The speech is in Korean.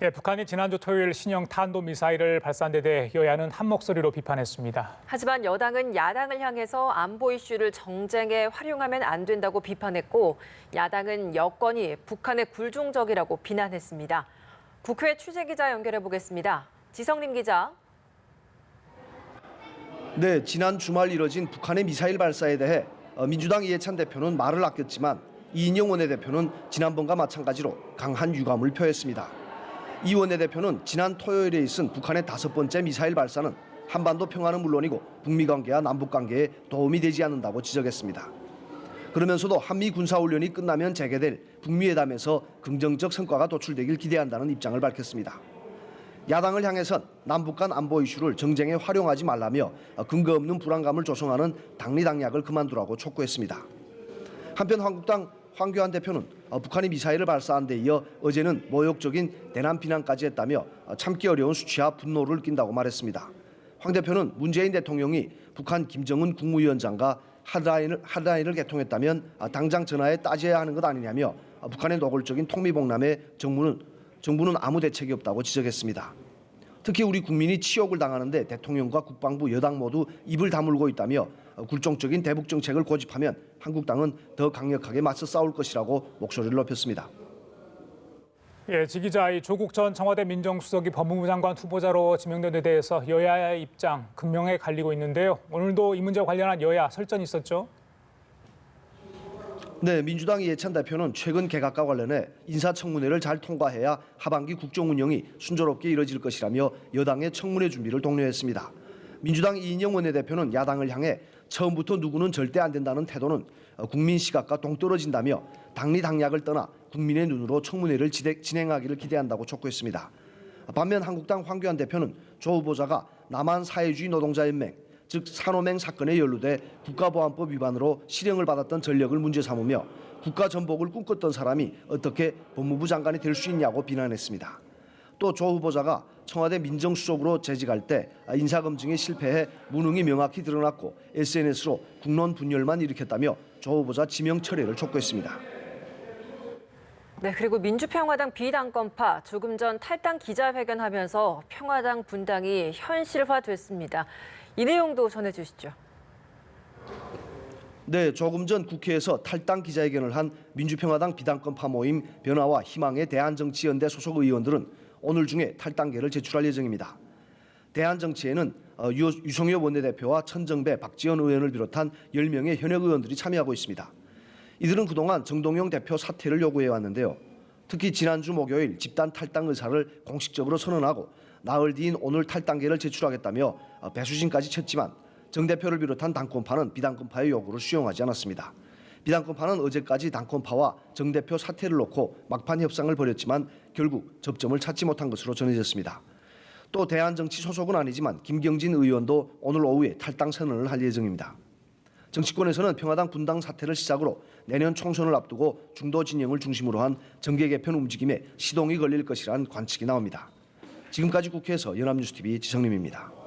예, 북한이 지난주 토요일 신형 탄도미사일을 발사한 데 대해 여야는 한 목소리로 비판했습니다. 하지만 여당은 야당을 향해서 안보 이슈를 정쟁에 활용하면 안 된다고 비판했고 야당은 여권이 북한의 굴종적이라고 비난했습니다. 국회 취재기자 연결해 보겠습니다. 지성림 기자. 네, 지난 주말 이뤄진 북한의 미사일 발사에 대해 민주당 이해찬 대표는 말을 아꼈지만 이인영 원내대표는 지난번과 마찬가지로 강한 유감을 표했습니다. 이 원내대표는 지난 토요일에 있은 북한의 5번째 미사일 발사는 한반도 평화는 물론이고 북미 관계와 남북 관계에 도움이 되지 않는다고 지적했습니다. 그러면서도 한미 군사훈련이 끝나면 재개될 북미회담에서 긍정적 성과가 도출되길 기대한다는 입장을 밝혔습니다. 야당을 향해선 남북 간 안보 이슈를 정쟁에 활용하지 말라며 근거 없는 불안감을 조성하는 당리당략을 그만두라고 촉구했습니다. 한편 한국당 황교안 대표는 북한이 미사일을 발사한 데 이어 어제는 모욕적인 대남 비난까지 했다며 참기 어려운 수치와 분노를 낀다고 말했습니다. 황 대표는 문재인 대통령이 북한 김정은 국무위원장과 핫라인을 개통했다면 당장 전화해 따져야 하는 것 아니냐며 북한의 노골적인 통미봉남에 정부는 아무 대책이 없다고 지적했습니다. 특히 우리 국민이 치욕을 당하는데 대통령과 국방부, 여당 모두 입을 다물고 있다며 굴종적인 대북 정책을 고집하면 한국당은 더 강력하게 맞서 싸울 것이라고 목소리를 높였습니다. 예, 지 기자, 조국 전 청와대 민정수석이 법무부 장관 후보자로 지명된 데 대해서 여야의 입장 극명하게 갈리고 있는데요. 오늘도 이 문제와 관련한 여야 설전이 있었죠? 네, 민주당 이해찬 대표는 최근 개각과 관련해 인사청문회를 잘 통과해야 하반기 국정 운영이 순조롭게 이뤄질 것이라며 여당의 청문회 준비를 독려했습니다. 민주당 이인영 원내대표는 야당을 향해 처음부터 누구는 절대 안 된다는 태도는 국민 시각과 동떨어진다며 당리당략을 떠나 국민의 눈으로 청문회를 진행하기를 기대한다고 촉구했습니다. 반면 한국당 황교안 대표는 조 후보자가 남한 사회주의 노동자연맹 즉 산호맹 사건에 연루돼 국가보안법 위반으로 실형을 받았던 전력을 문제 삼으며 국가 전복을 꿈꿨던 사람이 어떻게 법무부 장관이 될 수 있냐고 비난했습니다. 또 조 후보자가 청와대 민정수석으로 재직할 때 인사검증에 실패해 무능이 명확히 드러났고 SNS로 국론 분열만 일으켰다며 조 후보자 지명 철회를 촉구했습니다. 네, 그리고 민주평화당 비당권파 조금 전 탈당 기자회견하면서 평화당 분당이 현실화됐습니다. 이 내용도 전해주시죠. 네, 조금 전 국회에서 탈당 기자회견을 한 민주평화당 비당권파 모임 변화와 희망의 대한정치연대 소속 의원들은 오늘 중에 탈당계를 제출할 예정입니다. 대한정치에는 유성엽 원내대표와 천정배, 박지원 의원을 비롯한 10명의 현역 의원들이 참여하고 있습니다. 이들은 그동안 정동영 대표 사퇴를 요구해왔는데요. 특히 지난주 목요일 집단 탈당 의사를 공식적으로 선언하고 나흘 뒤인 오늘 탈당계를 제출하겠다며 배수진까지 쳤지만 정 대표를 비롯한 당권파는 비당권파의 요구를 수용하지 않았습니다. 비당권파는 어제까지 당권파와 정 대표 사퇴를 놓고 막판 협상을 벌였지만 결국 접점을 찾지 못한 것으로 전해졌습니다. 또 대한정치 소속은 아니지만 김경진 의원도 오늘 오후에 탈당 선언을 할 예정입니다. 정치권에서는 평화당 분당 사태를 시작으로 내년 총선을 앞두고 중도 진영을 중심으로 한 정계 개편 움직임에 시동이 걸릴 것이라는 관측이 나옵니다. 지금까지 국회에서 연합뉴스TV 지성림입니다.